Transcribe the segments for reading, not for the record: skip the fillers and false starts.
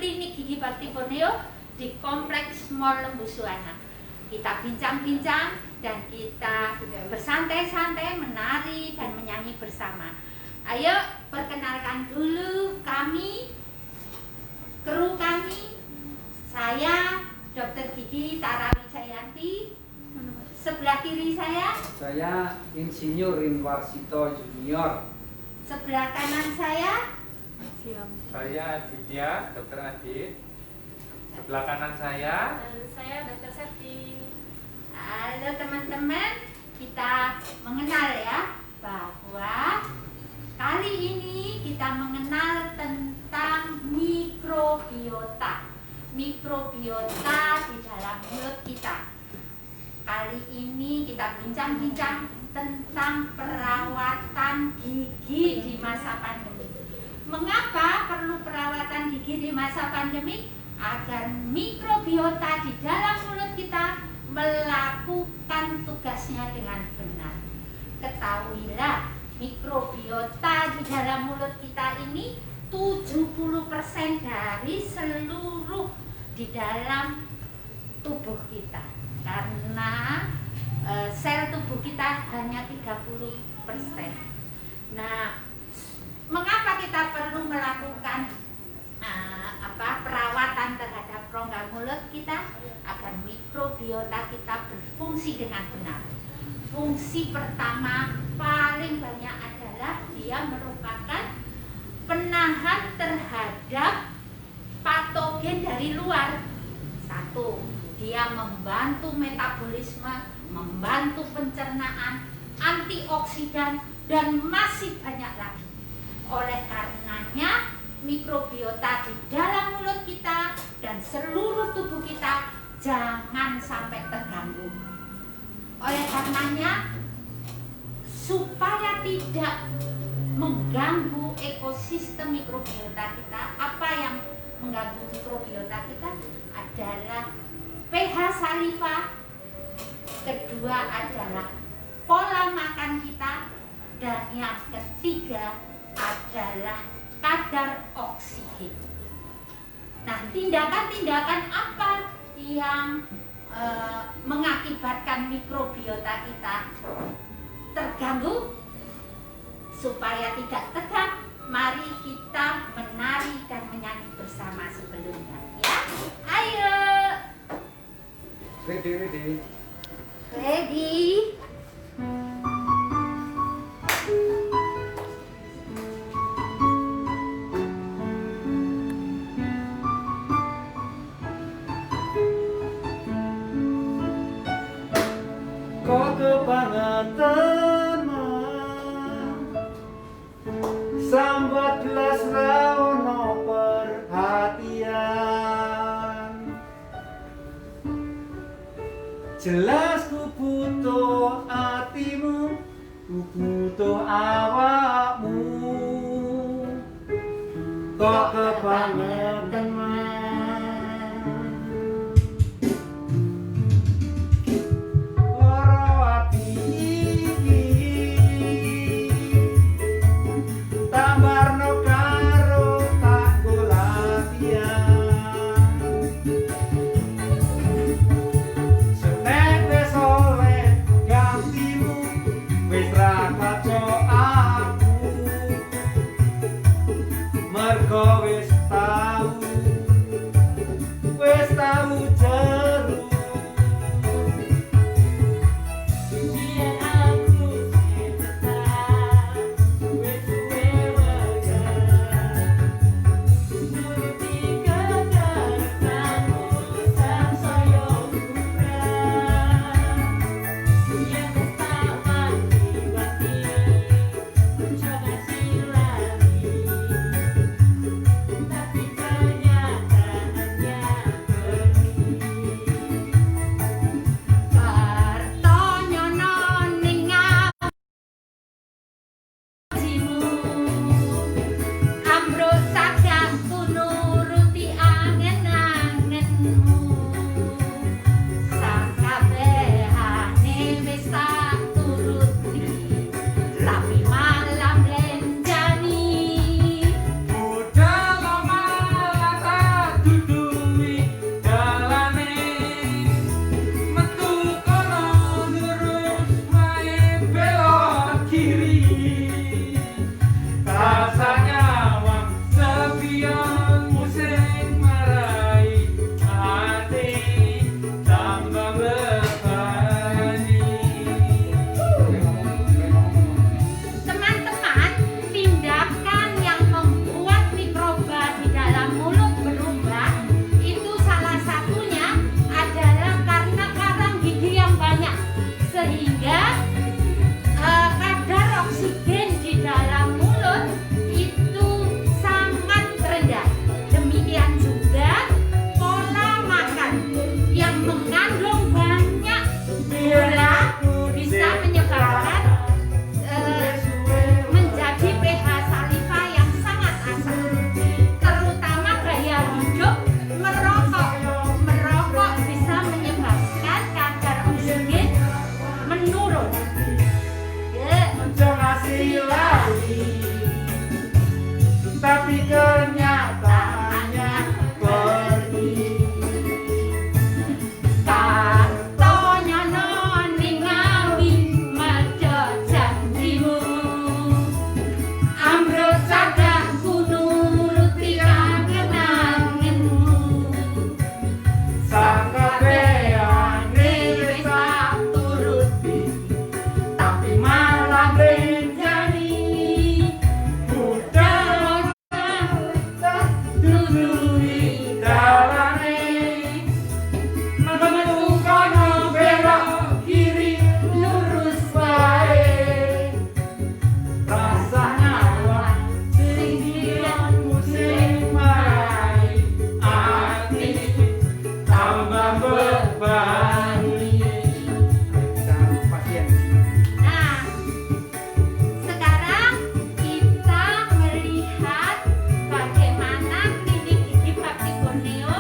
Klinik Gigi Bakti Borneo di Kompleks Mall Lembu Suwana. Kita bincang-bincang dan kita bersantai-santai, menari dan menyanyi bersama. Ayo perkenalkan dulu kami, kru kami. Saya Dr. Gigi Tara Wijayanti. Sebelah kiri saya Insinyur Rinwarsito Junior. Sebelah kanan saya Aditya, Dr. Adit. Sebelah kanan saya Dr. Septi. halo teman-teman, kita mengenal ya bahwa kali ini kita mengenal tentang mikrobiota. Mikrobiota di dalam mulut kita. Kali ini kita bincang-bincang tentang perawatan gigi di masa pandemi. Mengapa perlu perawatan gigi di masa pandemi? Agar mikrobiota di dalam mulut kita melakukan tugasnya dengan benar. Ketahuilah, mikrobiota di dalam mulut kita ini 70% dari seluruh di dalam tubuh kita. Karena sel tubuh kita hanya 30%. Nah, mengapa kita perlu melakukan perawatan terhadap rongga mulut kita? Agar mikrobiota kita berfungsi dengan benar. Fungsi pertama paling banyak adalah dia merupakan penahan terhadap patogen dari luar. Satu, dia membantu metabolisme, membantu pencernaan, antioksidan, dan masih banyak lagi. Oleh karenanya, mikrobiota di dalam mulut kita dan seluruh tubuh kita jangan sampai terganggu. Oleh karenanya, supaya tidak mengganggu ekosistem mikrobiota kita, apa yang mengganggu mikrobiota kita adalah pH saliva, kedua adalah pola makan kita, dan yang ketiga adalah kadar oksigen. Nah, tindakan-tindakan apa yang mengakibatkan mikrobiota kita terganggu? Supaya tidak tegang, mari kita menari dan menyanyi bersama sebelumnya, ya. Ayo. Ready. Kok kebangetan sambat gelas raono perhatian. Jelas ku butuh hatimu, ku butuh awakmu. Kok kebangetan mergo wis tau kembali. Kita pasien. Nah, sekarang kita melihat bagaimana klinik gigi Bakti Borneo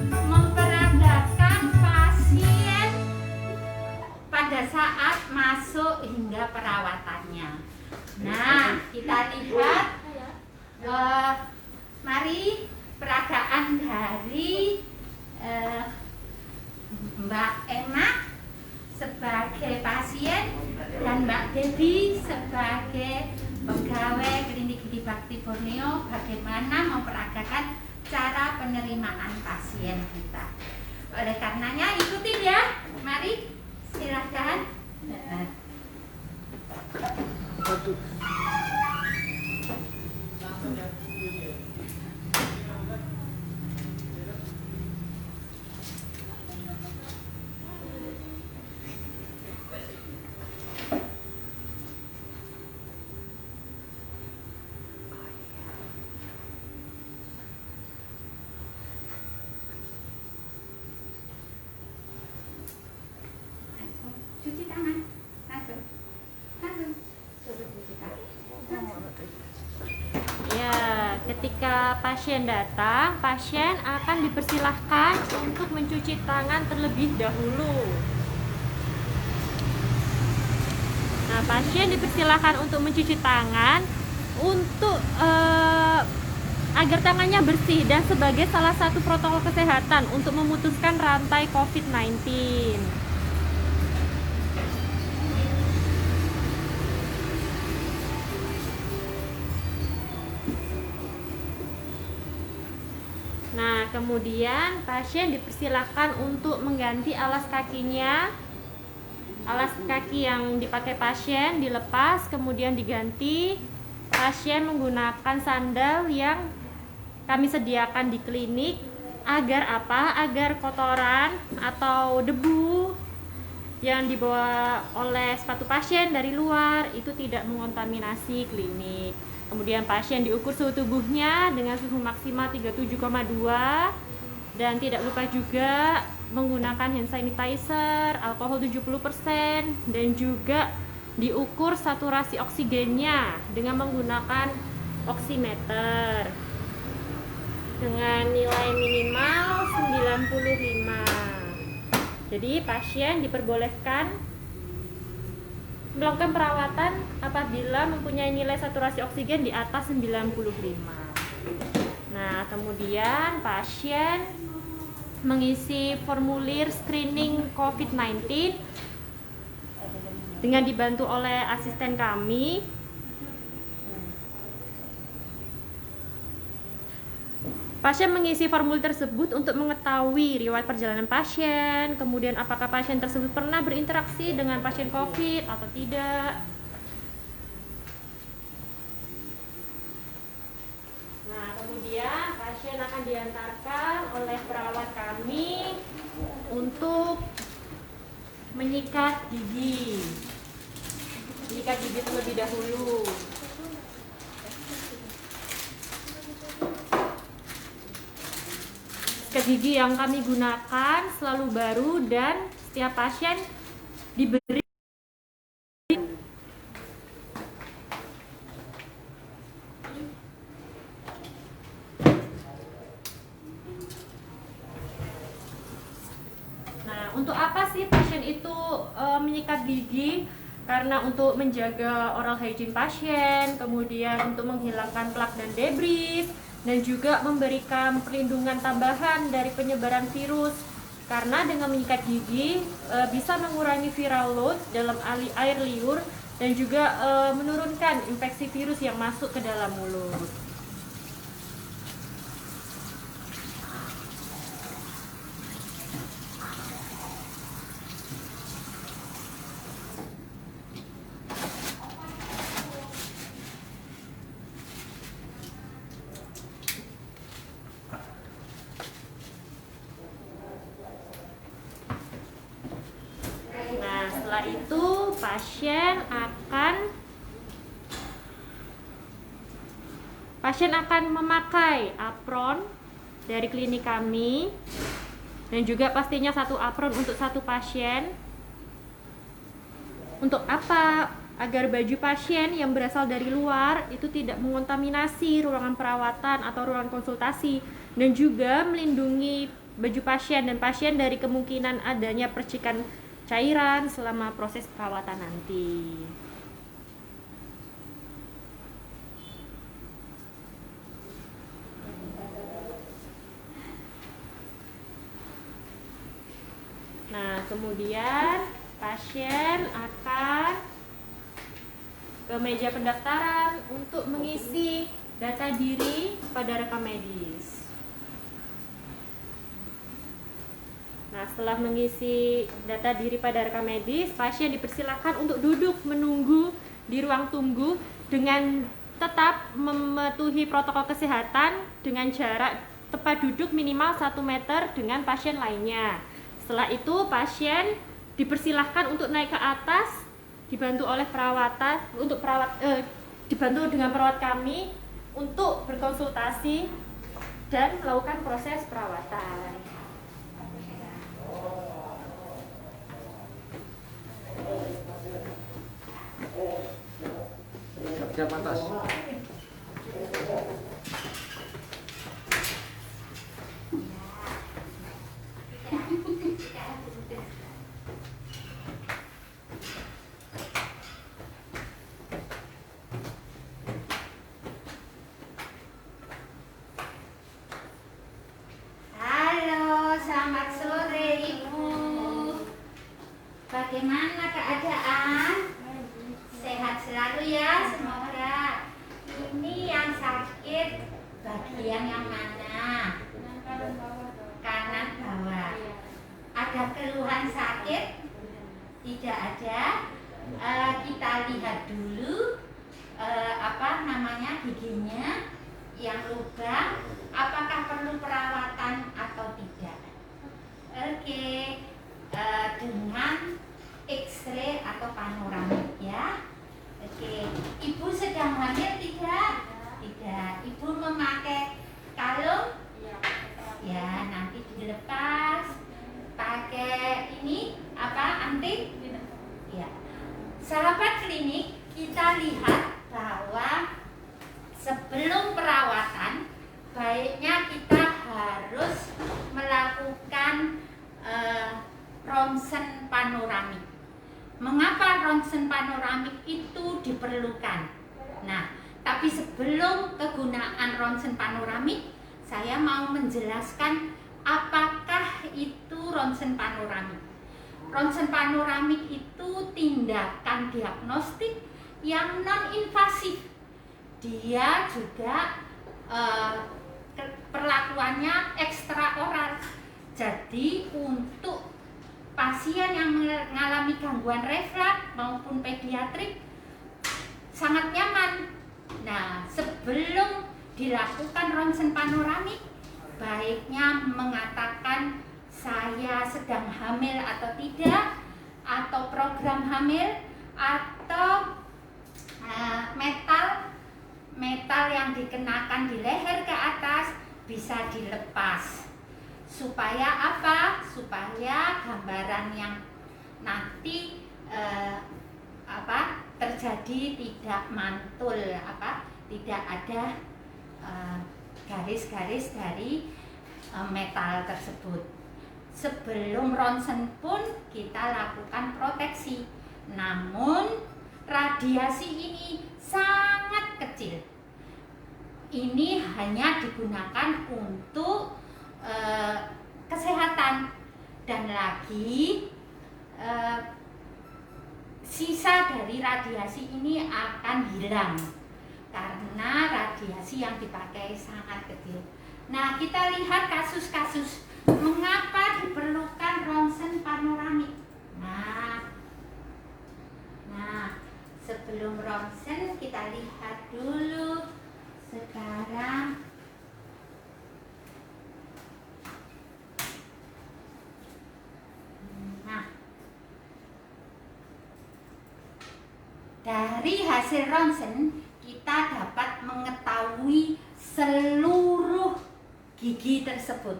memperagakan pasien pada saat masuk hingga perawatannya. Nah, kita lihat, mari peragaan dari Mbak Emma sebagai pasien dan Mbak Devi sebagai pegawai klinik gigi Bakti Borneo bagaimana memperagakan cara penerimaan pasien kita. Oleh karenanya ikutin ya, mari silahkan. Cuci tangan, langsung, suruh cuci tangan. Ya, ketika pasien datang, pasien akan dipersilahkan untuk mencuci tangan terlebih dahulu. Nah, pasien dipersilahkan untuk mencuci tangan untuk agar tangannya bersih dan sebagai salah satu protokol kesehatan untuk memutuskan rantai COVID-19. Nah, kemudian pasien dipersilakan untuk mengganti alas kakinya. Alas kaki yang dipakai pasien dilepas, kemudian diganti. Pasien menggunakan sandal yang kami sediakan di klinik. Agar apa? Agar kotoran atau debu yang dibawa oleh sepatu pasien dari luar itu tidak mengontaminasi klinik. Kemudian pasien diukur suhu tubuhnya dengan suhu maksimal 37,2 dan tidak lupa juga menggunakan hand sanitizer, alkohol 70% dan juga diukur saturasi oksigennya dengan menggunakan oximeter dengan nilai minimal 95. Jadi pasien diperbolehkan melakukan perawatan apabila mempunyai nilai saturasi oksigen di atas 95. Nah, kemudian pasien mengisi formulir screening COVID-19 dengan dibantu oleh asisten kami. Pasien mengisi formulir tersebut untuk mengetahui riwayat perjalanan pasien, kemudian apakah pasien tersebut pernah berinteraksi dengan pasien COVID atau tidak. Nah, kemudian pasien akan diantarkan oleh perawat kami untuk menyikat gigi. Menyikat gigi terlebih dahulu. Sikat gigi yang kami gunakan selalu baru dan setiap pasien diberi untuk apa sih pasien itu menyikat gigi? Karena untuk menjaga oral hygiene pasien, kemudian untuk menghilangkan plak dan debris, dan juga memberikan perlindungan tambahan dari penyebaran virus. Karena dengan menyikat gigi bisa mengurangi viral load dalam air liur dan juga menurunkan infeksi virus yang masuk ke dalam mulut. Setelah itu pasien akan memakai apron dari klinik kami dan juga pastinya 1 apron untuk 1 pasien. Untuk apa? Agar baju pasien yang berasal dari luar itu tidak mengontaminasi ruangan perawatan atau ruangan konsultasi, dan juga melindungi baju pasien dan pasien dari kemungkinan adanya percikan cairan selama proses perawatan nanti. Nah, kemudian pasien akan ke meja pendaftaran untuk mengisi data diri pada rekam medis. Nah, setelah mengisi data diri pada rekam medis, pasien dipersilakan untuk duduk menunggu di ruang tunggu dengan tetap mematuhi protokol kesehatan dengan jarak tempat duduk minimal 1 meter dengan pasien lainnya. Setelah itu, pasien dipersilahkan untuk naik ke atas, dibantu oleh dibantu dengan perawat kami untuk berkonsultasi dan melakukan proses perawatan. Siap atas. Halo, selamat sore Ibu. Bagaimana keadaan? Sehat selalu ya, semoga. Ini yang sakit bagian yang mana? Kanan bawah. Ada keluhan sakit? Tidak ada. Kita lihat dulu giginya yang lubang, apakah perlu perawatan atau tidak. Oke, dengan X-ray atau panoramik ya. Oke, Ibu sedang hamil tidak? Tidak. Ibu memakai kalung? Ya, nanti dilepas. Pakai ini anting? Ya. Sahabat klinik, kita lihat bahwa sebelum perawatan baiknya kita harus melakukan ronsen panoramik. Mengapa ronsen panoramik itu diperlukan? Nah, tapi sebelum kegunaan ronsen panoramik, saya mau menjelaskan apakah itu ronsen panoramik. Ronsen panoramik itu tindakan diagnostik yang non-invasif. Dia juga perlakuannya ekstraoral. Jadi untuk pasien yang mengalami gangguan refleks maupun pediatrik sangat nyaman. Nah, sebelum dilakukan ronsen panoramik, baiknya mengatakan saya sedang hamil atau tidak, atau program hamil, atau metal yang dikenakan di leher ke atas bisa dilepas. Supaya apa? Supaya gambaran yang nanti terjadi tidak mantul, tidak ada garis-garis dari metal tersebut. Sebelum ronsen pun kita lakukan proteksi, namun radiasi ini sangat kecil. Ini hanya digunakan untuk kesehatan, dan lagi sisa dari radiasi ini akan hilang karena radiasi yang dipakai sangat kecil. Nah, kita lihat kasus-kasus mengapa diperlukan ronsen panoramik. Nah, sebelum ronsen kita lihat dulu sekarang dari hasil ronsen kita dapat mengetahui seluruh gigi tersebut,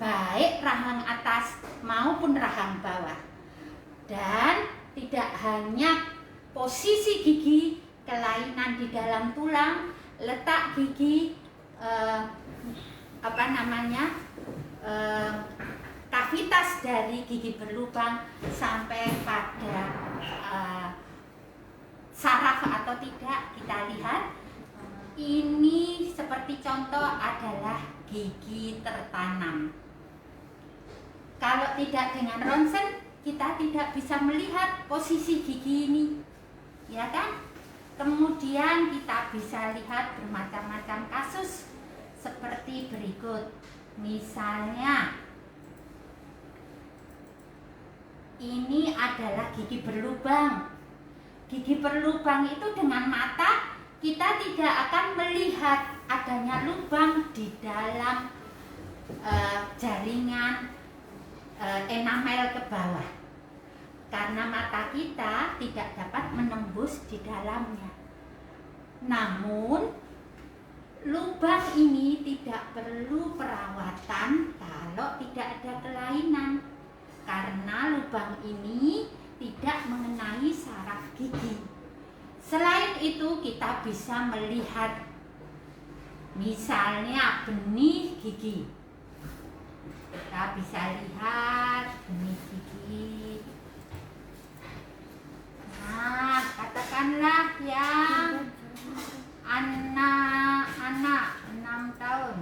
baik rahang atas maupun rahang bawah. Dan tidak hanya posisi gigi, kelainan di dalam tulang, letak gigi, kavitas dari gigi berlubang sampai pada saraf atau tidak. Kita lihat ini seperti contoh adalah gigi tertanam. Kalau tidak dengan ronsen, kita tidak bisa melihat posisi gigi ini, ya kan? Kemudian kita bisa lihat bermacam-macam kasus seperti berikut. Misalnya, ini adalah gigi berlubang. Gigi berlubang itu dengan mata kita tidak akan melihat adanya lubang di dalam jaringan enamel ke bawah, karena mata kita tidak dapat menembus di dalamnya. Namun lubang ini tidak perlu perawatan kalau tidak ada kelainan, karena lubang ini tidak mengenai saraf gigi. Selain itu kita bisa melihat misalnya benih gigi. Kita bisa lihat benih gigi. Nah, katakanlah yang anak-anak 6 tahun.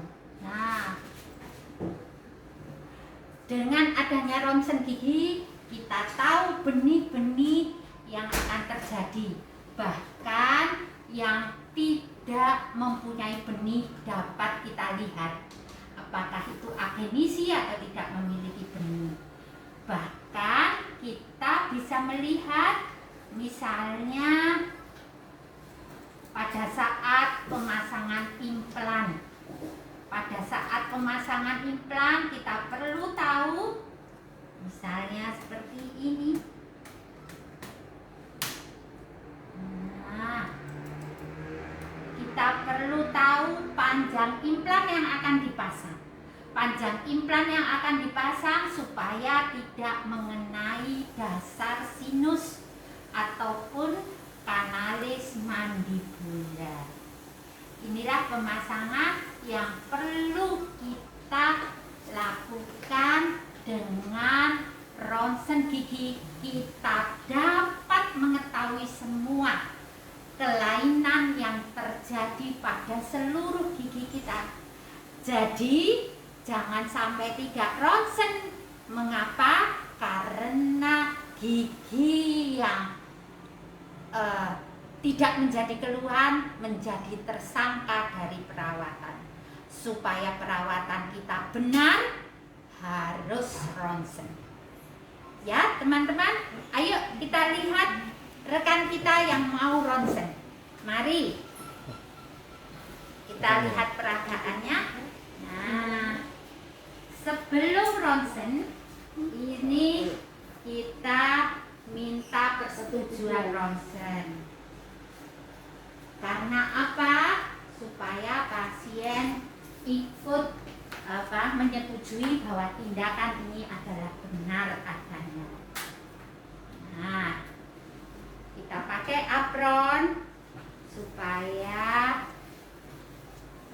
Nah, dengan adanya ronsen gigi, kita tahu benih-benih yang akan terjadi. Bahkan yang tidak mempunyai benih dapat kita lihat apakah itu agenisi atau tidak memiliki benih. Bahkan kita bisa melihat misalnya pada saat pemasangan implan. Pada saat pemasangan implan kita perlu tahu misalnya seperti ini. Nah, kita perlu tahu panjang implan yang akan dipasang. Panjang implan yang akan dipasang supaya tidak mengenai dasar sinus ataupun kanalis mandibular. Inilah pemasangan yang perlu kita lakukan dengan ronsen gigi. Kita dapat mengetahui semua kelainan yang terjadi pada seluruh gigi kita. Jadi jangan sampai tidak ronsen. Mengapa? Karena gigi yang tidak menjadi keluhan menjadi tersangka dari perawatan. Supaya perawatan kita benar, harus ronsen. Ya teman-teman, ayo kita lihat rekan kita yang mau ronsen. Mari kita lihat peragaannya. Nah, sebelum ronsen ini kita minta persetujuan ronsen. Karena apa? Supaya pasien ikut menyetujui bahwa tindakan ini adalah benar adanya. Nah, kita pakai apron supaya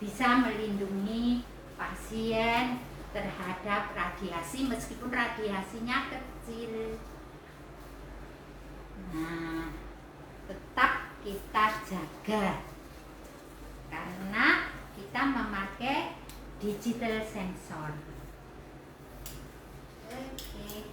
bisa melindungi pasien terhadap radiasi meskipun radiasinya kecil. Nah, tetap kita jaga karena kita memakai digital sensor. Oke.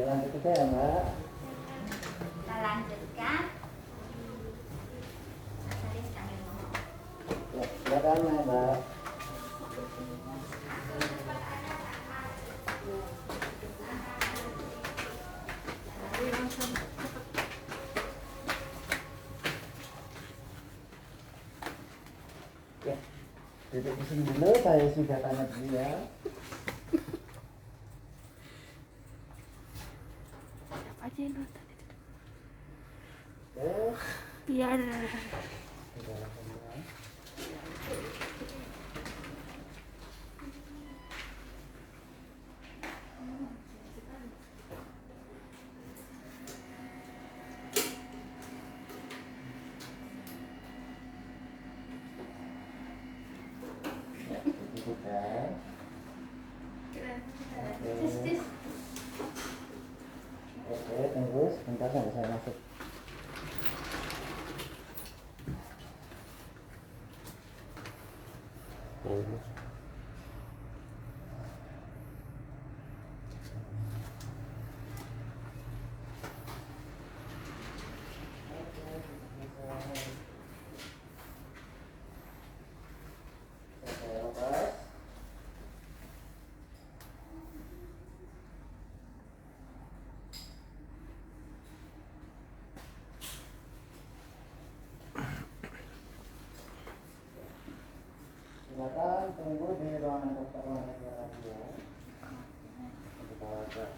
Lanjut ya, Mbak. Kita lanjutkan. Ya, silakan Mbak. Ya, duduk di sini dulu, saya sudah tanya dia. biar Ya, dibuka. tis. Oke, tunggu sebentar sampai saya masuk. Saya lepas. Silakan tunggu di ruangan dokter Wanita ya. Kita lihat.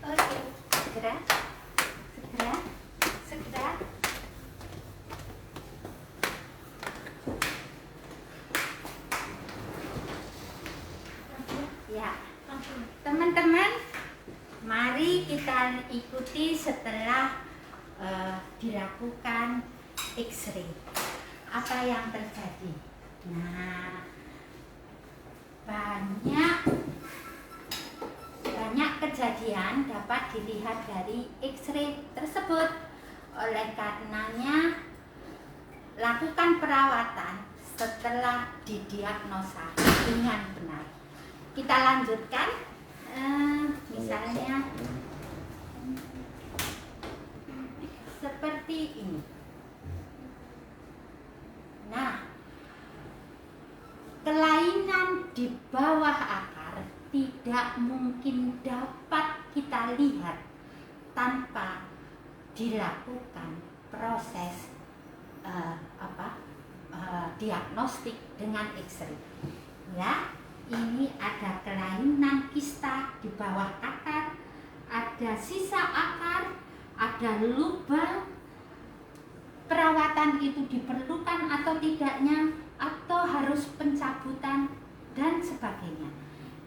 Oke, segera. Ya, teman-teman, mari kita ikuti setelah dilakukan X-ray. Apa yang terjadi? Nah, banyak kejadian dapat dilihat dari X-ray tersebut. Oleh karenanya, lakukan perawatan setelah didiagnosa dengan benar. Kita lanjutkan, misalnya seperti ini. Nah, kelainan di bawah akar tidak mungkin dapat kita lihat tanpa dilakukan proses diagnostik dengan X-ray. Ya, ini ada kelainan kista di bawah akar, ada sisa akar, ada lubang. Perawatan itu diperlukan atau tidaknya, atau harus pencabutan dan sebagainya.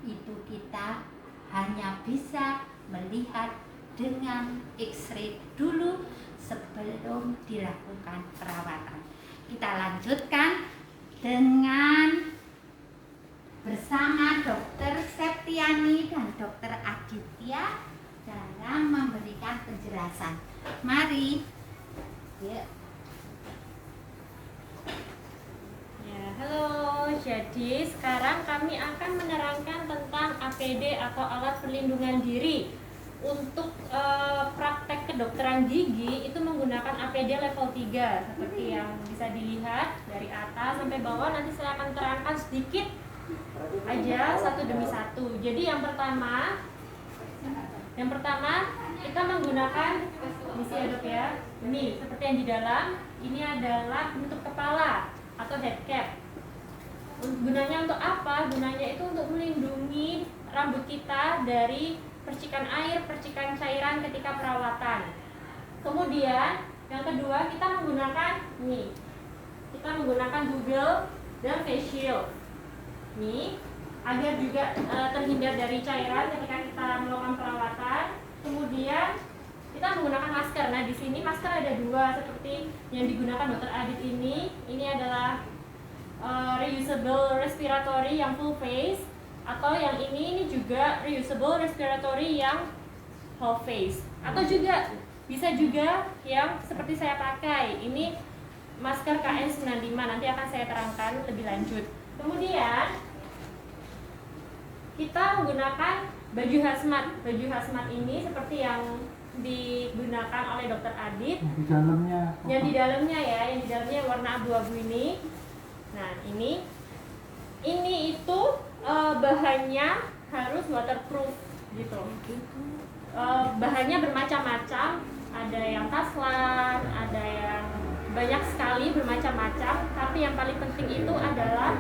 Itu kita hanya bisa melihat dengan X-ray dulu sebelum dilakukan perawatan. Kita lanjutkan dengan bersama Dr. Septiani dan Dr. Aditya dalam memberikan penjelasan. Mari. Ya. Ya, halo. Jadi sekarang kami akan menerangkan tentang APD atau alat perlindungan diri. Untuk praktek kedokteran gigi itu menggunakan APD level 3 seperti yang bisa dilihat dari atas sampai bawah. Nanti saya akan terangkan sedikit aja satu demi satu. Jadi yang pertama kita menggunakan misi ya dok ya. Ini seperti yang di dalam, ini adalah penutup kepala atau head cap. Gunanya untuk apa? Gunanya itu untuk melindungi rambut kita dari percikan air, percikan cairan ketika perawatan. Kemudian yang kedua kita menggunakan ini. Kita menggunakan Google dan face shield. Ini agar juga terhindar dari cairan ketika kita melakukan perawatan. Kemudian kita menggunakan masker. Nah, di sini masker ada dua seperti yang digunakan Dr. Adit ini. Ini adalah reusable respiratory yang full face, atau yang ini juga reusable respiratory yang whole face, atau juga bisa juga yang seperti saya pakai ini masker KN95. Nanti akan saya terangkan lebih lanjut. Kemudian kita menggunakan baju hazmat. Baju hazmat ini seperti yang digunakan oleh Dr. Adit. Di dalamnya. Yang di dalamnya ya, yang di dalamnya warna abu-abu ini. Nah, ini itu bahannya harus waterproof gitu. Bahannya bermacam-macam, ada yang Taslan, ada yang banyak sekali bermacam-macam. Tapi yang paling penting itu adalah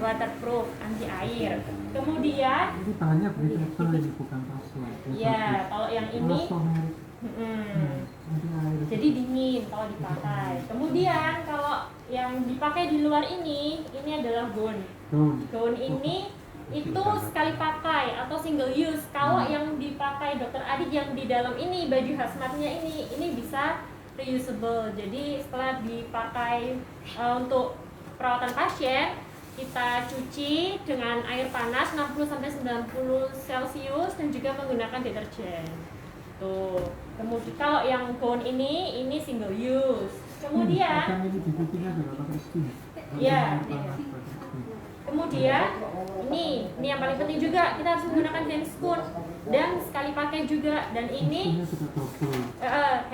waterproof, anti air. Kemudian Ini bahannya breathable, ini bukan pasir. ya, kalau yang ini Anti air. jadi dingin kalau dipakai. Kemudian kalau yang dipakai di luar ini adalah gown. Gown ini itu sekali pakai atau single use. Kalau yang dipakai Dokter Adit yang di dalam ini baju hazmatnya ini bisa reusable. Jadi setelah dipakai untuk perawatan pasien, kita cuci dengan air panas 60-90 Celcius dan juga menggunakan deterjen. Tuh. Kemudian kalau yang gown ini single use. Kemudian ini dicucinya juga pakai steam. ya. Kemudian ini yang paling penting juga, kita harus menggunakan handscoon dan sekali pakai juga. Dan ini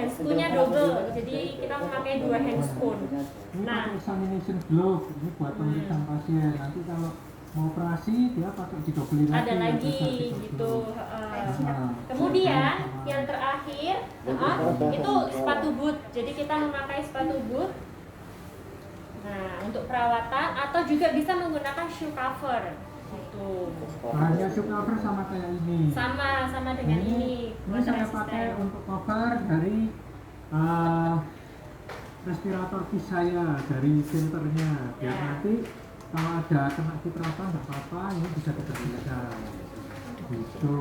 handscoonnya double, jadi kita memakai 2 handscoon. Ini Nah, pakai examination glove, ini buat pemeriksaan pasien. Nanti kalau mau operasi dia pakai didobelin ada lagi bisa gitu. Nah, Kemudian yang terakhir itu sepatu boot. Jadi kita memakai sepatu boot. Nah, untuk perawatan atau juga bisa menggunakan shoe cover. Gitu. bahannya shoe cover sama kayak ini. Sama dengan ini. Ini saya pakai untuk cover dari respirator kis saya, dari filternya. Biar Ya. nanti kalau ada kena cipratan nggak apa-apa, ini bisa dibersihkan. Gitu.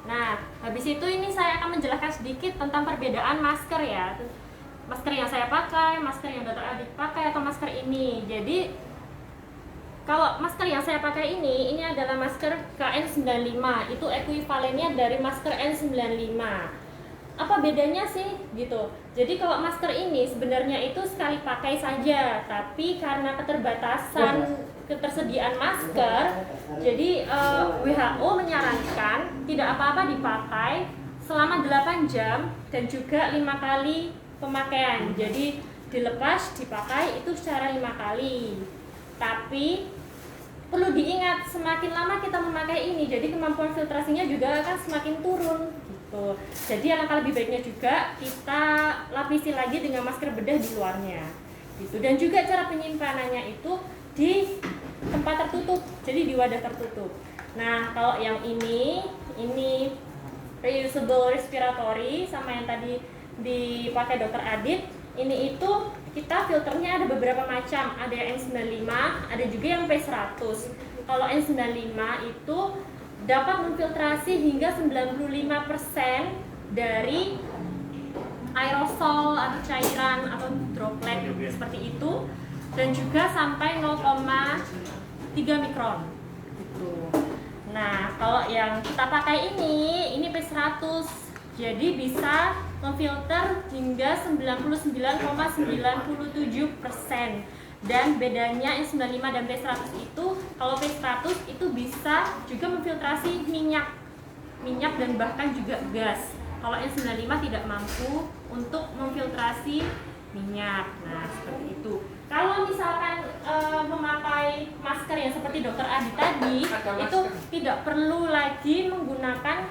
Nah, habis itu ini saya akan menjelaskan sedikit tentang perbedaan masker ya. Masker yang saya pakai, masker yang Dokter Adit pakai, atau masker ini. Jadi kalau masker yang saya pakai ini adalah masker KN95. Itu ekuivalennya dari masker N95. Apa bedanya sih gitu? Jadi kalau masker ini sebenarnya itu sekali pakai saja, tapi karena ketersediaan masker, jadi WHO menyarankan tidak apa-apa dipakai selama 8 jam dan juga 5 kali pemakaian. Jadi dilepas, dipakai itu secara 5 kali. Tapi perlu diingat, semakin lama kita memakai ini, jadi kemampuan filtrasinya juga akan semakin turun gitu. Jadi alangkah lebih baiknya juga kita lapisi lagi dengan masker bedah di luarnya gitu. Dan juga cara penyimpanannya itu di tempat tertutup, jadi di wadah tertutup. Nah, kalau yang ini reusable respiratory sama yang tadi dipakai Dokter Adit, ini itu kita filternya ada beberapa macam, ada yang N95, ada juga yang P100. Kalau N95 itu dapat memfiltrasi hingga 95% dari aerosol atau cairan atau droplet seperti itu, dan juga sampai 0,3 mikron gitu. Nah, kalau yang kita pakai ini P100, jadi bisa memfilter hingga 99,97%. Dan bedanya N95 dan P100 itu, kalau P100 itu bisa juga memfiltrasi minyak dan bahkan juga gas. Kalau N95 tidak mampu untuk memfiltrasi minyak. Nah, seperti itu. Kalau misalkan memakai masker yang seperti Dokter Adi tadi, itu tidak perlu lagi menggunakan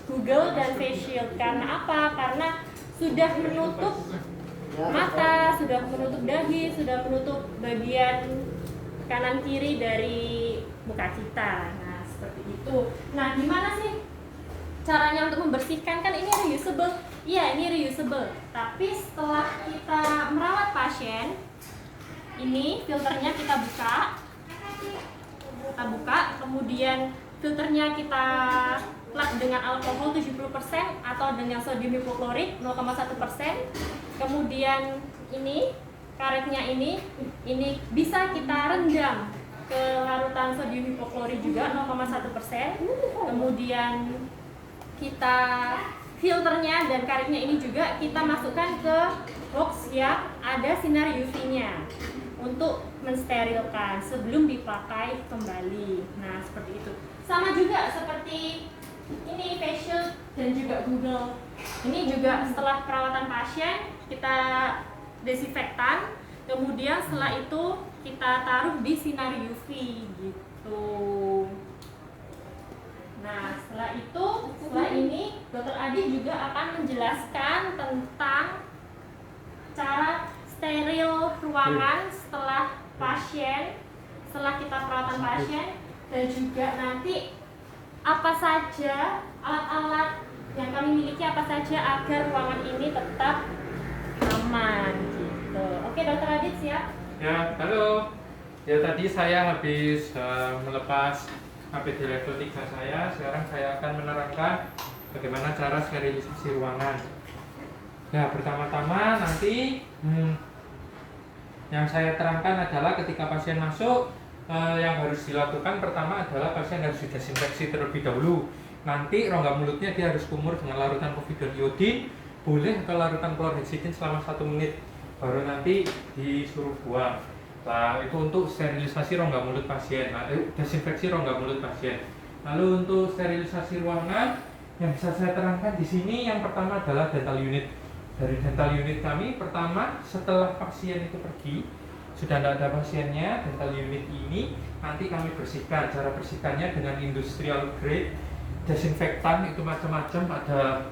Google dan face shield. Karena apa? Karena sudah menutup mata, sudah menutup dahi, sudah menutup bagian kanan kiri dari muka kita. Nah, seperti itu. Nah, gimana sih caranya untuk membersihkan? Kan ini reusable. Iya, ini reusable. Tapi setelah kita merawat pasien, ini filternya kita buka, kemudian filternya kita plak dengan alkohol 70% atau dengan sodium hipoklorit 0,1%. Kemudian ini karetnya ini bisa kita rendam ke larutan sodium hipoklorit juga 0,1%. Kemudian kita filternya dan karetnya ini juga kita masukkan ke box yang ada sinar UV-nya untuk mensterilkan sebelum dipakai kembali. Nah, seperti itu. Sama juga seperti ini face shield dan juga Google. Ini juga setelah perawatan pasien kita desinfektan, kemudian setelah itu kita taruh di sinar UV gitu. Nah, setelah ini Dokter Adi juga akan menjelaskan tentang cara steril ruangan setelah pasien setelah kita perawatan pasien, dan juga nanti apa saja alat-alat yang kami miliki apa saja agar ruangan ini tetap aman gitu. Oke, Dokter Adit siap? Ya, halo. Ya tadi saya habis melepas APD level 3 saya. Sekarang saya akan menerangkan bagaimana cara sterilisasi ruangan. Ya, pertama-tama nanti yang saya terangkan adalah ketika pasien masuk, yang harus dilakukan pertama adalah pasien harus didesinfeksi terlebih dahulu. Nanti rongga mulutnya dia harus kumur dengan larutan povidon iodin, boleh atau larutan klorhexidin selama 1 menit, baru nanti disuruh buang. Nah, itu untuk sterilisasi rongga mulut pasien, desinfeksi rongga mulut pasien. Lalu untuk sterilisasi ruangan yang bisa saya terangkan di sini, yang pertama adalah dental unit. Dari dental unit kami, pertama setelah pasien itu pergi, sudah tidak ada pasiennya, dental unit ini nanti kami bersihkan. Cara bersihkannya dengan industrial grade desinfektan, itu macam-macam, ada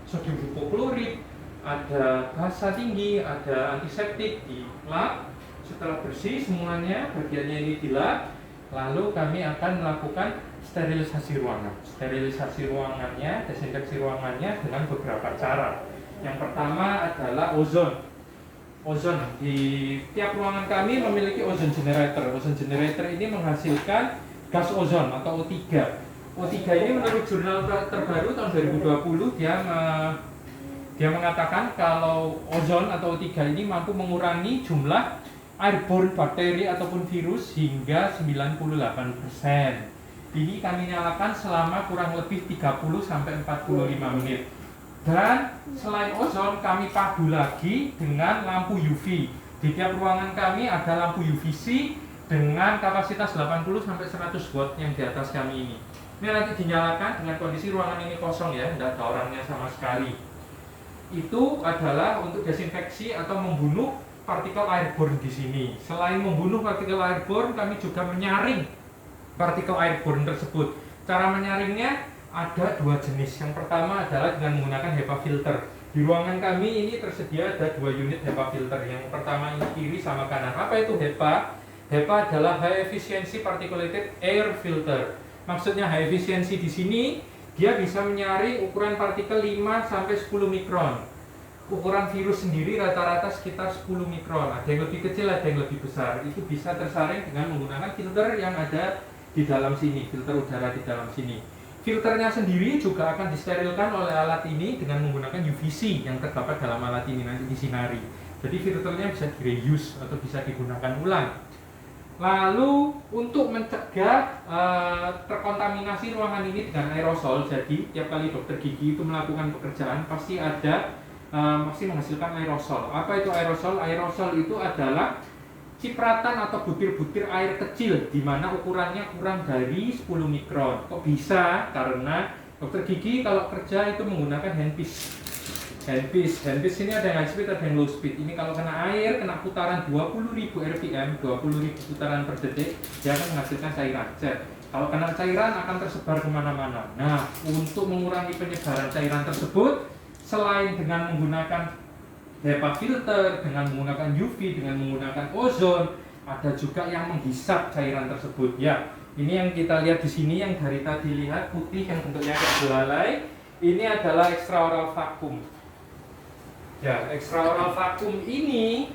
sodium hipoklorit, ada basa tinggi, ada antiseptik, dilap. Setelah bersih semuanya, bagiannya ini dilap, lalu kami akan melakukan sterilisasi ruangan. Sterilisasi ruangannya, desinfeksi ruangannya dengan beberapa cara. Yang pertama adalah ozon. Ozon di tiap ruangan kami memiliki ozon generator. Ozon generator ini menghasilkan gas ozon atau O3. O3 ini menurut jurnal terbaru tahun 2020 dia mengatakan kalau ozon atau O3 ini mampu mengurangi jumlah airborne bakteri ataupun virus hingga 98%. Ini kami nyalakan selama kurang lebih 30 sampai 45 menit. Dan selain ozon kami padu lagi dengan lampu UV. Di tiap ruangan kami ada lampu UVC dengan kapasitas 80 sampai 100 watt yang di atas kami ini. Ini nanti dinyalakan dengan kondisi ruangan ini kosong ya, tidak ada orangnya sama sekali. Itu adalah untuk desinfeksi atau membunuh partikel airborne di sini. Selain membunuh partikel airborne, kami juga menyaring partikel airborne tersebut. Cara menyaringnya ada 2 jenis. Yang pertama adalah dengan menggunakan HEPA filter. Di ruangan kami ini tersedia ada 2 unit HEPA filter. Yang pertama ini kiri sama kanan. Apa itu HEPA? HEPA adalah High Efficiency Particulated Air Filter. Maksudnya high efficiency di sini dia bisa menyaring ukuran partikel 5 sampai 10 mikron. Ukuran virus sendiri rata-rata sekitar 10 mikron. Ada yang lebih kecil, ada yang lebih besar. Itu bisa tersaring dengan menggunakan filter yang ada di dalam sini, filter udara di dalam sini. Filternya sendiri juga akan disterilkan oleh alat ini dengan menggunakan UVC yang terdapat dalam alat ini, nanti disinari. Jadi filternya bisa di-reuse atau bisa digunakan ulang. Lalu untuk mencegah terkontaminasi ruangan ini dengan aerosol, jadi tiap kali dokter gigi itu melakukan pekerjaan pasti menghasilkan aerosol. Apa itu aerosol? Aerosol itu adalah cipratan atau butir-butir air kecil di mana ukurannya kurang dari 10 mikron. Kok bisa? Karena dokter gigi kalau kerja itu menggunakan handpiece. Handpiece ini ada yang high speed, ada yang low speed. Ini kalau kena air, kena putaran 20.000 rpm, 20.000 putaran per detik, dia akan menghasilkan cairan cat. Kalau kena cairan akan tersebar kemana-mana. Nah, untuk mengurangi penyebaran cairan tersebut, selain dengan menggunakan HEPA filter, dengan menggunakan UV, dengan menggunakan ozon, ada juga yang menghisap cairan tersebut. Ya, ini yang kita lihat di sini, yang dari tadi lihat putih yang bentuknya kayak belalai, ini adalah extraoral vacuum. Ya, extraoral vacuum ini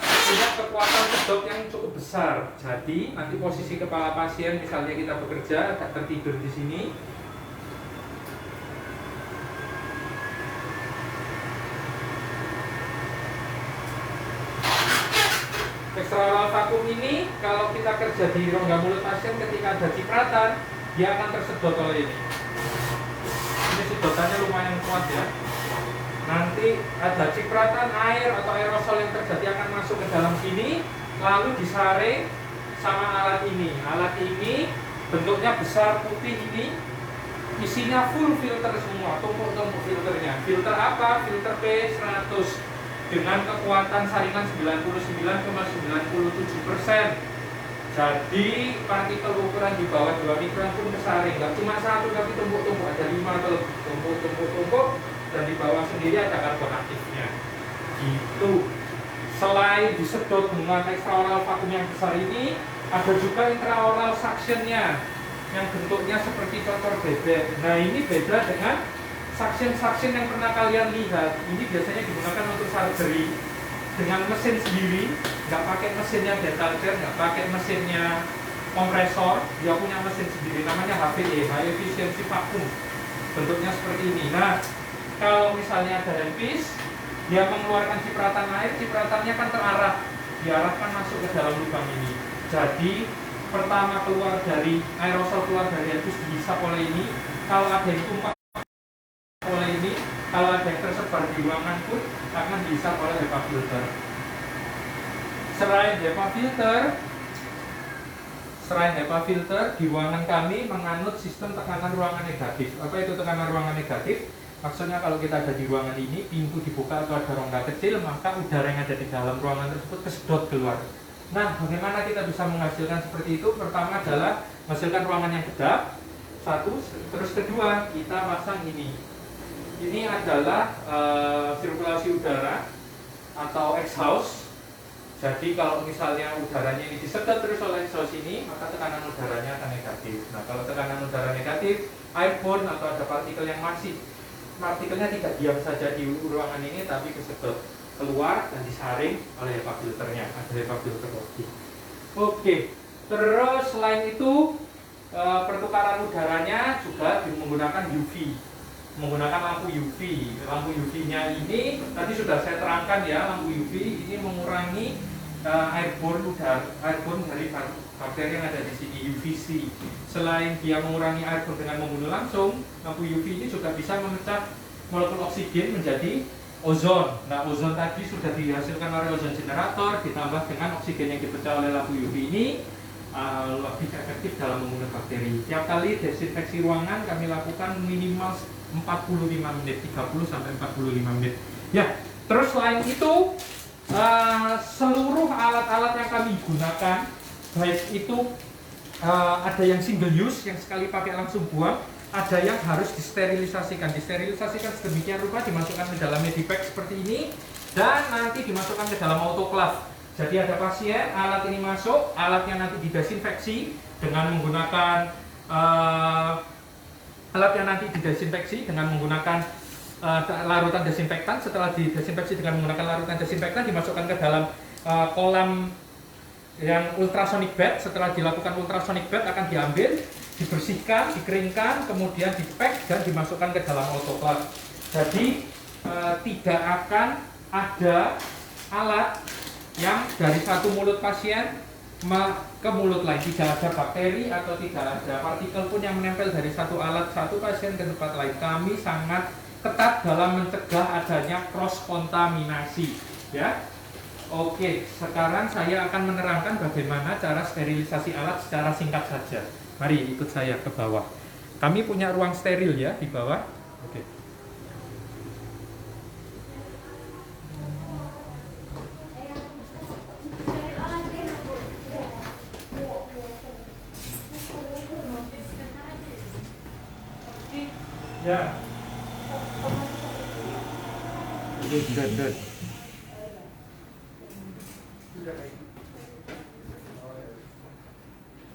punya kekuatan sedot yang cukup besar. Jadi nanti posisi kepala pasien, misalnya kita bekerja, tertidur di sini. Extraoral vacuum ini kalau kita kerja di rongga mulut pasien, ketika ada cipratan, dia akan tersedot oleh ini. Ini sedotannya lumayan kuat ya. Nanti ada cipratan air atau aerosol yang terjadi akan masuk ke dalam sini, lalu disaring sama alat ini. Alat ini bentuknya besar putih ini, isinya full filter semua, tumpuk-tumpuk filternya. Filter apa? Filter P100 dengan kekuatan saringan 99,97%. Jadi partikel ukuran di bawah 2 mikron pun tersaring. Gak cuma satu tapi tumpuk-tumpuk, ada 5 atau lebih, tumpuk-tumpuk, dan di bawah sendiri ada karbon aktifnya. Gitu. Selain disedot dengan extraoral vacuum yang besar ini, Ada juga intraoral suctionnya yang bentuknya seperti cocor bebek. Nah, ini beda dengan suction yang pernah kalian lihat. Ini biasanya digunakan untuk surgery dengan mesin sendiri, nggak pakai mesinnya dental chair, nggak pakai mesinnya kompresor, dia punya mesin sendiri, namanya HVE, High Efficiency Vacuum. Bentuknya seperti ini. Nah, kalau misalnya ada handpiece, dia mengeluarkan cipratan air, cipratannya kan terarah, diarahkan masuk ke dalam lubang ini. Jadi pertama keluar dari aerosol, keluar dari handpiece dihisap oleh ini. Kalau ada yang tumpah oleh ini, kalau ada yang tersebar di ruangan pun akan dihisap oleh HEPA filter. Selain HEPA filter, di ruangan kami menganut sistem tekanan ruangan negatif. Apa itu tekanan ruangan negatif? Maksudnya kalau kita ada di ruangan ini, pintu dibuka atau ada rongga kecil, maka udara yang ada di dalam ruangan tersebut kesedot keluar. Nah, bagaimana kita bisa menghasilkan seperti itu? Pertama adalah menghasilkan ruangan yang kedap, satu. Terus kedua, kita pasang ini. Ini adalah sirkulasi udara atau exhaust. Jadi kalau misalnya udaranya ini disedot terus oleh exhaust ini, maka tekanan udaranya akan negatif. Nah, kalau tekanan udara negatif, airborne atau ada partikel yang masih, partikelnya tidak diam saja di ruangan ini, tapi kesedot keluar dan disaring oleh HEPA filternya. Ada HEPA filter lagi. Oke, terus selain itu pertukaran udaranya juga menggunakan UV, menggunakan lampu UV. Lampu UV-nya ini tadi sudah saya terangkan ya, lampu UV ini mengurangi airborne dari bakteri yang ada di sini, UVC. Selain dia mengurangi airborne dengan membunuh langsung, lampu UV ini juga bisa memecah molekul oksigen menjadi ozon. Nah, ozon tadi sudah dihasilkan oleh ozon generator, ditambah dengan oksigen yang dipecah oleh lampu UV ini lebih efektif dalam membunuh bakteri. Tiap kali desinfeksi ruangan kami lakukan minimal 45 menit, 30 sampai 45 menit. Ya, terus selain itu seluruh alat-alat yang kami gunakan, baik itu ada yang single use yang sekali pakai langsung buang, ada yang harus disterilisasikan. Disterilisasikan sedemikian rupa, dimasukkan ke dalam medipack seperti ini, dan nanti dimasukkan ke dalam autoclave. Jadi ada pasien, alat ini masuk, alatnya nanti didesinfeksi dengan menggunakan larutan desinfektan. Setelah didesinfeksi dengan menggunakan larutan desinfektan, dimasukkan ke dalam kolam yang ultrasonic bed. Setelah dilakukan ultrasonic bed akan diambil, dibersihkan, dikeringkan, kemudian dipack dan dimasukkan ke dalam autoclave. Jadi tidak akan ada alat yang dari satu mulut pasien ke mulut lain, tidak ada bakteri atau tidak ada partikel pun yang menempel dari satu alat satu pasien ke tempat lain. Kami sangat ketat dalam mencegah adanya cross kontaminasi, ya. Oke, sekarang saya akan menerangkan bagaimana cara sterilisasi alat secara singkat saja. Mari ikut saya ke bawah. Kami punya ruang steril ya di bawah. Oke. Ya. Good.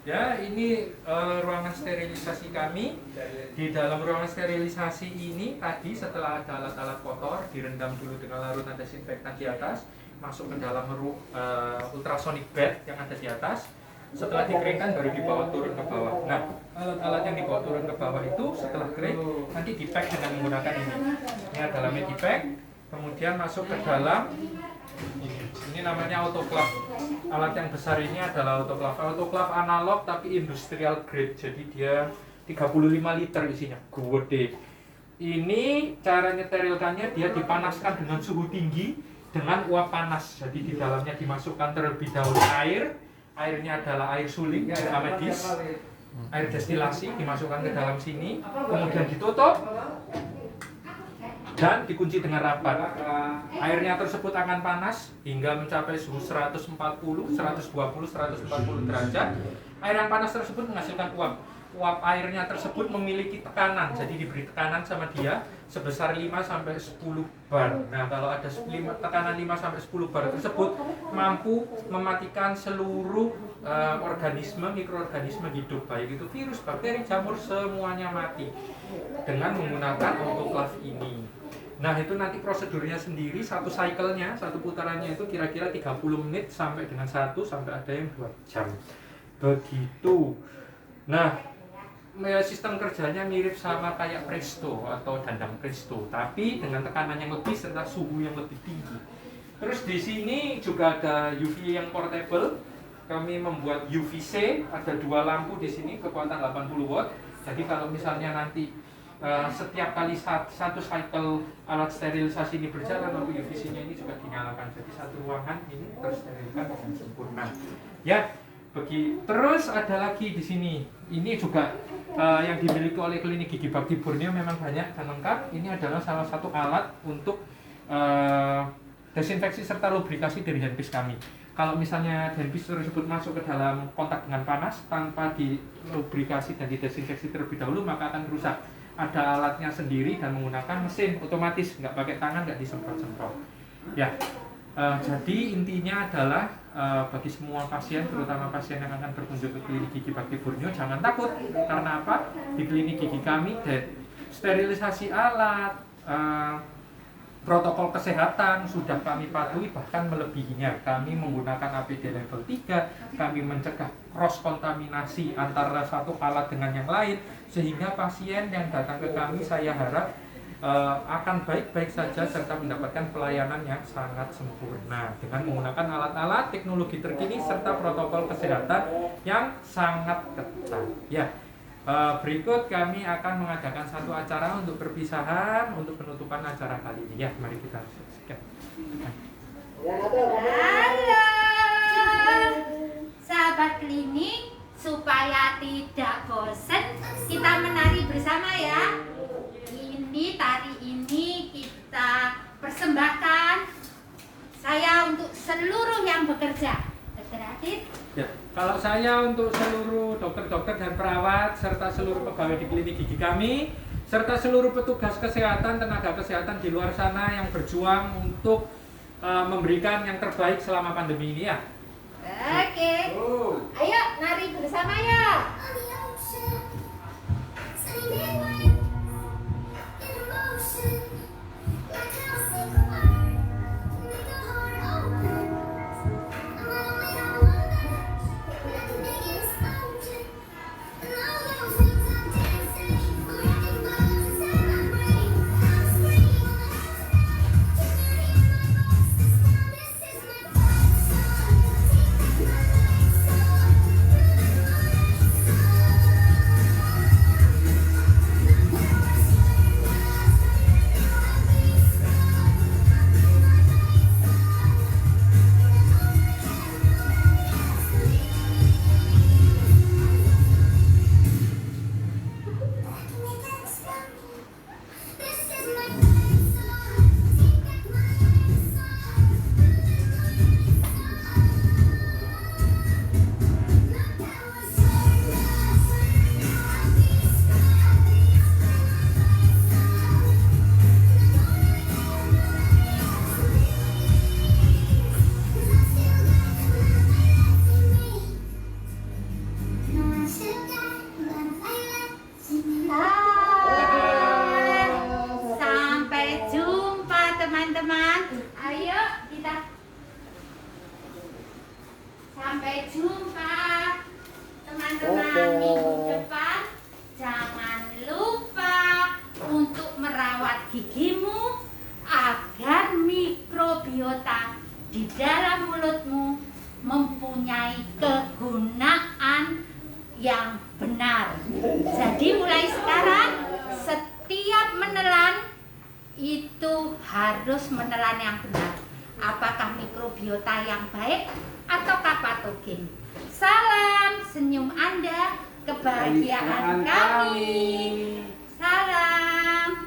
Ya, ini ruangan sterilisasi kami. Di dalam ruangan sterilisasi ini tadi setelah ada alat-alat kotor direndam dulu dengan larutan desinfektan di atas, masuk ke dalam ultrasonic bed yang ada di atas. Setelah dikeringkan baru dibawa turun ke bawah. Nah, alat-alat yang dibawa turun ke bawah itu setelah kering nanti dipack dengan menggunakan ini. Ini adalah medipack, kemudian masuk ke dalam ini namanya autoclave. Alat yang besar ini adalah autoclave. Autoclave analog tapi industrial grade. Jadi dia 35 liter isinya. Gede. Ini cara nyeterilkannya, dia dipanaskan dengan suhu tinggi dengan uap panas. Jadi di dalamnya dimasukkan terlebih dahulu air. Airnya adalah air suling, air amedis, air destilasi dimasukkan ke dalam sini, kemudian ditutup dan dikunci dengan rapat. Airnya tersebut akan panas hingga mencapai suhu 140, 120, 140 derajat. Air yang panas tersebut menghasilkan uap. Uap airnya tersebut memiliki tekanan, jadi diberi tekanan sama dia sebesar 5-10 bar. Nah, kalau ada tekanan 5-10 bar tersebut mampu mematikan seluruh organisme, mikroorganisme hidup, baik itu virus, bakteri, jamur, semuanya mati dengan menggunakan autoclave ini. Nah, itu nanti prosedurnya sendiri, satu cycle-nya, satu putarannya itu kira-kira 30 menit sampai dengan 1 sampai ada yang 2 jam. Begitu. Nah, sistem kerjanya mirip sama kayak presto atau dandang presto, tapi dengan tekanan yang lebih serta suhu yang lebih tinggi. Terus di sini juga ada UV yang portable. Kami membuat UVC, ada 2 lampu di sini, kekuatan 80 watt. Jadi kalau misalnya nanti setiap kali satu cycle alat sterilisasi ini berjalan, lampu UVC-nya ini juga dinyalakan. Jadi satu ruangan ini tersterilkan dengan sempurna. Ya, terus ada lagi di sini. Ini juga yang dimiliki oleh Klinik Gigi Bakti Borneo memang banyak dan lengkap. Ini adalah salah satu alat untuk desinfeksi serta lubrikasi dari handpiece kami. Kalau misalnya handpiece tersebut masuk ke dalam kontak dengan panas tanpa dilubrikasi dan didesinfeksi terlebih dahulu, maka akan rusak. Ada alatnya sendiri dan menggunakan mesin otomatis, nggak pakai tangan, nggak disemprot-semprot. Ya, jadi intinya adalah bagi semua pasien, terutama pasien yang akan berkunjung ke Klinik Gigi Bakti Borneo, jangan takut. Karena apa? Di Klinik Gigi kami, sterilisasi alat, protokol kesehatan sudah kami patuhi, bahkan melebihinya. Kami menggunakan APD level 3, kami mencegah cross kontaminasi antara satu alat dengan yang lain, sehingga pasien yang datang ke kami, saya harap akan baik-baik saja serta mendapatkan pelayanan yang sangat sempurna dengan menggunakan alat-alat teknologi terkini serta protokol kesehatan yang sangat ketat. Ya. Berikut kami akan mengadakan satu acara untuk perpisahan untuk penutupan acara kali ini. Ya, mari kita saksikan. Halo, sahabat klinik, supaya tidak bosan kita menari bersama ya. Ini tari ini kita persembahkan saya untuk seluruh yang bekerja. Dr. Adit. Ya, kalau saya untuk seluruh dokter-dokter dan perawat serta seluruh pegawai di klinik gigi kami serta seluruh petugas kesehatan, tenaga kesehatan di luar sana yang berjuang untuk memberikan yang terbaik selama pandemi ini ya. Oke. Ayo nari bersama ya. teman-teman. Ayo kita sampai jumpa teman-teman minggu depan. Jangan lupa untuk merawat gigimu agar mikrobiota di dalam mulutmu mempunyai kegunaan yang benar. Jadi mulai sekarang setiap menelan itu harus menelan yang benar. Apakah mikrobiota yang baik ataukah patogen? Salam senyum Anda, kebahagiaan kami. Salam.